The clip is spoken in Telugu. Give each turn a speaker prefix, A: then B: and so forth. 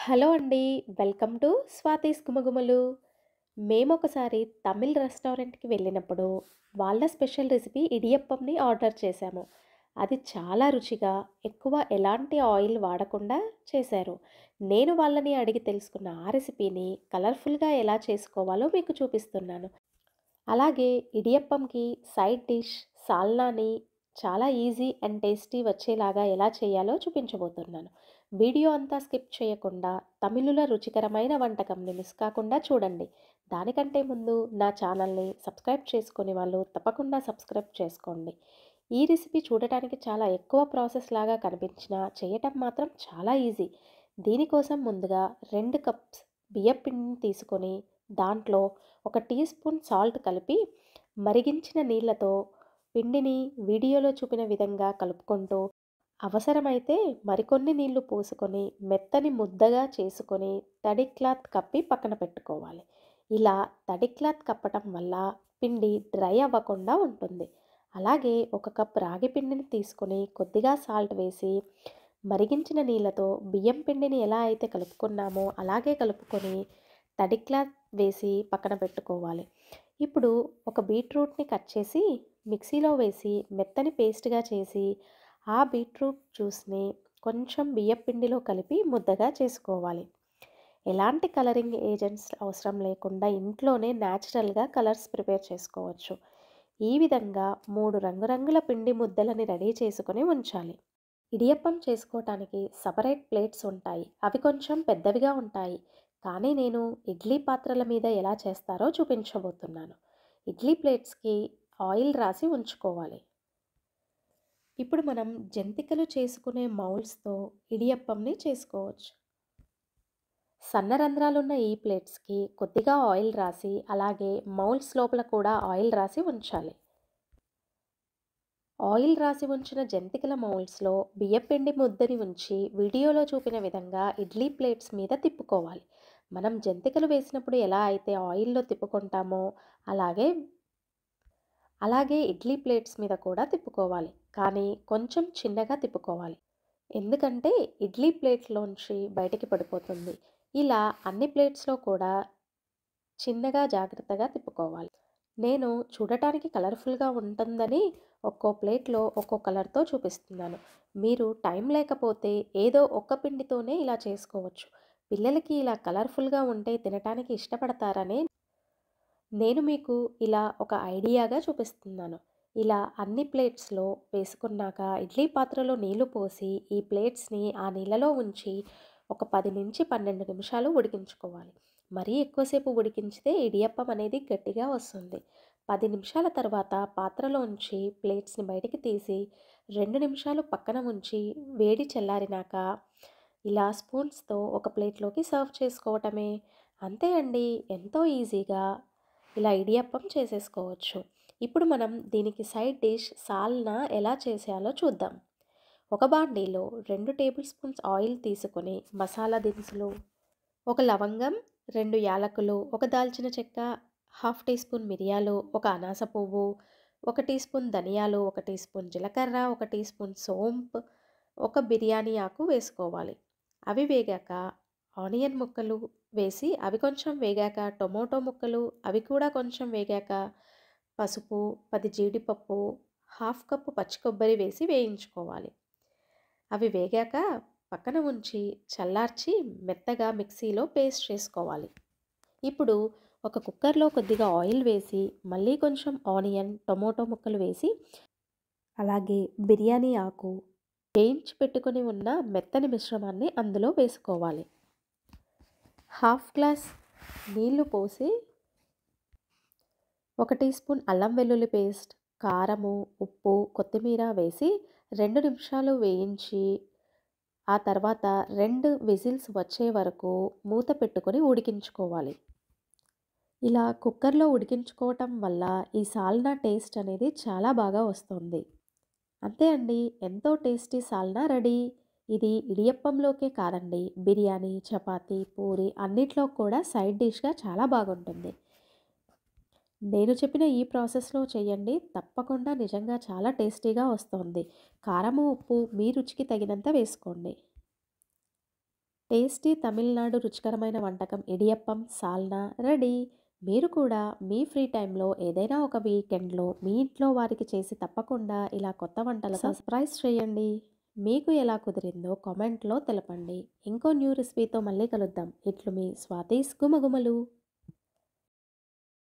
A: హలో అండి. వెల్కమ్ టు స్వాతీస్ గుమగుమలు. మేమొకసారి తమిళ్ రెస్టారెంట్‌కి వెళ్ళినప్పుడు వాళ్ళ స్పెషల్ రెసిపీ ఇడియప్పంని ఆర్డర్ చేశాము. అది చాలా రుచిగా, ఎక్కువ ఎలాంటి ఆయిల్ వాడకుండా చేశారు. నేను వాళ్ళని అడిగి తెలుసుకున్న ఆ రెసిపీని కలర్‌ఫుల్‌గా ఎలా చేసుకోవాలో మీకు చూపిస్తున్నాను. అలాగే ఇడియప్పంకి సైడ్ డిష్ సాల్నాని చాలా ఈజీ అండ్ టేస్టీ వచ్చేలాగా ఎలా చేయాలో చూపించబోతున్నాను. వీడియో అంతా స్కిప్ చేయకుండా తమిళుల రుచికరమైన వంటకంని మిస్ కాకుండా చూడండి. దానికంటే ముందు నా ఛానల్ని సబ్స్క్రైబ్ చేసుకునే వాళ్ళు తప్పకుండా సబ్స్క్రైబ్ చేసుకోండి. ఈ రెసిపీ చూడటానికి చాలా ఎక్కువ ప్రాసెస్ లాగా కనిపించినా చేయటం మాత్రం చాలా ఈజీ. దీనికోసం ముందుగా 2 కప్స్ బియ్యపిండిని తీసుకొని దాంట్లో ఒక టీ స్పూన్ సాల్ట్ కలిపి మరిగించిన నీళ్ళతో పిండిని వీడియోలో చూపిన విధంగా కలుపుకుంటూ అవసరమైతే మరికొన్ని నీళ్లు పోసుకొని మెత్తని ముద్దగా చేసుకొని తడి క్లాత్ కప్పి పక్కన పెట్టుకోవాలి. ఇలా తడి క్లాత్ కప్పటం వల్ల పిండి డ్రై అవ్వకుండా ఉంటుంది. అలాగే ఒక కప్ రాగి పిండిని తీసుకొని కొద్దిగా సాల్ట్ వేసి మరిగించిన నీళ్ళతో బియ్యం పిండిని ఎలా అయితే కలుపుకున్నామో అలాగే కలుపుకొని తడి క్లాత్ వేసి పక్కన పెట్టుకోవాలి. ఇప్పుడు ఒక బీట్రూట్‌ని కట్ చేసి మిక్సీలో వేసి మెత్తని పేస్ట్‌గా చేసి ఆ బీట్రూట్ జ్యూస్‌ని కొంచెం బియ్యపిండిలో కలిపి ముద్దగా చేసుకోవాలి. ఎలాంటి కలరింగ్ ఏజెంట్స్ అవసరం లేకుండా ఇంట్లోనే న్యాచురల్‌గా కలర్స్ ప్రిపేర్ చేసుకోవచ్చు. ఈ విధంగా 3 రంగురంగుల పిండి ముద్దలని రెడీ చేసుకొని ఉంచాలి. ఇడియప్పం చేసుకోవటానికి సెపరేట్ ప్లేట్స్ ఉంటాయి. అవి కొంచెం పెద్దవిగా ఉంటాయి. కానీ నేను ఇడ్లీ పాత్రల మీద ఎలా చేస్తారో చూపించబోతున్నాను. ఇడ్లీ ప్లేట్స్‌కి ఆయిల్ రాసి ఉంచుకోవాలి. ఇప్పుడు మనం జంతికలు చేసుకునే మౌల్డ్స్‌తో ఇడియప్పంని చేసుకోవచ్చు. సన్న రంధ్రాలున్న ఈ ప్లేట్స్‌కి కొద్దిగా ఆయిల్ రాసి అలాగే మౌల్డ్స్ లోపల కూడా ఆయిల్ రాసి ఉంచాలి. ఆయిల్ రాసి ఉంచిన జంతికల మౌల్డ్స్‌లో బియ్యపిండి ముద్దని ఉంచి వీడియోలో చూపిన విధంగా ఇడ్లీ ప్లేట్స్ మీద తిప్పుకోవాలి. మనం జంతికలు వేసినప్పుడు ఎలా అయితే ఆయిల్‌లో తిప్పుకుంటామో అలాగే అలాగే ఇడ్లీ ప్లేట్స్ మీద కూడా తిప్పుకోవాలి. కానీ కొంచెం చిన్నగా తిప్పుకోవాలి. ఎందుకంటే ఇడ్లీ ప్లేట్‌లోంచి బయటికి పడిపోతుంది. ఇలా అన్ని ప్లేట్స్‌లో కూడా చిన్నగా జాగ్రత్తగా తిప్పుకోవాలి. నేను చూడటానికి కలర్‌ఫుల్‌గా ఉంటుందని ఒక్కో ప్లేట్‌లో ఒక్కో కలర్‌తో చూపిస్తున్నాను. మీరు టైం లేకపోతే ఏదో ఒక్క పిండితోనే ఇలా చేసుకోవచ్చు. పిల్లలకి ఇలా కలర్‌ఫుల్‌గా ఉంటే తినటానికి ఇష్టపడతారనే నేను మీకు ఇలా ఒక ఐడియాగా చూపిస్తున్నాను. ఇలా అన్ని ప్లేట్స్‌లో వేసుకున్నాక ఇడ్లీ పాత్రలో నీళ్లు పోసి ఈ ప్లేట్స్‌ని ఆ నీళ్ళలో ఉంచి ఒక 10-12 నిమిషాలు ఉడికించుకోవాలి. మరీ ఎక్కువసేపు ఉడికించితే ఇడియప్పం అనేది గట్టిగా వస్తుంది. 10 నిమిషాల తర్వాత పాత్రలోంచి ప్లేట్స్‌ని బయటికి తీసి 2 నిమిషాలు పక్కన ఉంచి వేడి చల్లారినాక ఇలా స్పూన్స్‌తో ఒక ప్లేట్‌లోకి సర్వ్ చేసుకోవటమే. అంతే అండి. ఎంతో ఈజీగా ఇలా ఇడియప్పం చేసేసుకోవచ్చు. ఇప్పుడు మనం దీనికి సైడ్ డిష్ సాల్నా ఎలా చేసేయాలో చూద్దాం. ఒక బాండీలో 2 టేబుల్ స్పూన్స్ ఆయిల్ తీసుకొని మసాలా దినుసులు, ఒక లవంగం, 2 యాలకులు, ఒక దాల్చిన చెక్క, హాఫ్ టీ స్పూన్ మిరియాలు, ఒక అనాస పువ్వు, 1 టీ స్పూన్ ధనియాలు, 1 టీ స్పూన్ జీలకర్ర, 1 టీ స్పూన్ సోంపు, ఒక బిర్యానీ ఆకు వేసుకోవాలి. అవి వేగాక ఆనియన్ ముక్కలు వేసి అవి కొంచెం వేగాక టొమాటో ముక్కలు అవి కూడా కొంచెం వేగాక పసుపు, 10 జీడిపప్పు, హాఫ్ కప్పు పచ్చి కొబ్బరి వేసి వేయించుకోవాలి. అవి వేగాక పక్కన ఉంచి చల్లార్చి మెత్తగా మిక్సీలో పేస్ట్ చేసుకోవాలి. ఇప్పుడు ఒక కుక్కర్లో కొద్దిగా ఆయిల్ వేసి మళ్ళీ కొంచెం ఆనియన్, టొమాటో ముక్కలు వేసి అలాగే బిర్యానీ ఆకు వేయించి పెట్టుకొని ఉన్న మెత్తని మిశ్రమాన్ని అందులో వేసుకోవాలి. హాఫ్ గ్లాస్ నీళ్లు పోసి 1 టీ స్పూన్ అల్లం వెల్లుల్లి పేస్ట్, కారము, ఉప్పు, కొత్తిమీర వేసి 2 నిమిషాలు వేయించి ఆ తర్వాత 2 విజిల్స్ వచ్చే వరకు మూత పెట్టుకొని ఉడికించుకోవాలి. ఇలా కుక్కర్లో ఉడికించుకోవటం వల్ల ఈ సాల్నా టేస్ట్ అనేది చాలా బాగా వస్తుంది. అంతే అండి. ఎంతో టేస్టీ సాల్నా రెడీ. ఇది ఇడియప్పంలోకే కాదండి, బిర్యానీ, చపాతీ, పూరి అన్నిట్లో కూడా సైడ్ డిష్‌గా చాలా బాగుంటుంది. నేను చెప్పిన ఈ ప్రాసెస్‌లో చేయండి. తప్పకుండా నిజంగా చాలా టేస్టీగా వస్తుంది. కారము, ఉప్పు మీ రుచికి తగినంత వేసుకోండి. టేస్టీ తమిళనాడు రుచికరమైన వంటకం ఇడియప్పం సాల్నా రెడీ. మీరు కూడా మీ ఫ్రీ టైంలో ఏదైనా ఒక వీకెండ్లో మీ ఇంట్లో వారికి చేసి తప్పకుండా ఇలా కొత్త వంటలు సర్ప్రైజ్ చేయండి. మీకు ఎలా కుదిరిందో కామెంట్లో తెలపండి. ఇంకో న్యూ రెసిపీతో మళ్ళీ కలుద్దాం. ఇట్లు మీ స్వాతీస్ గుమగుమలు.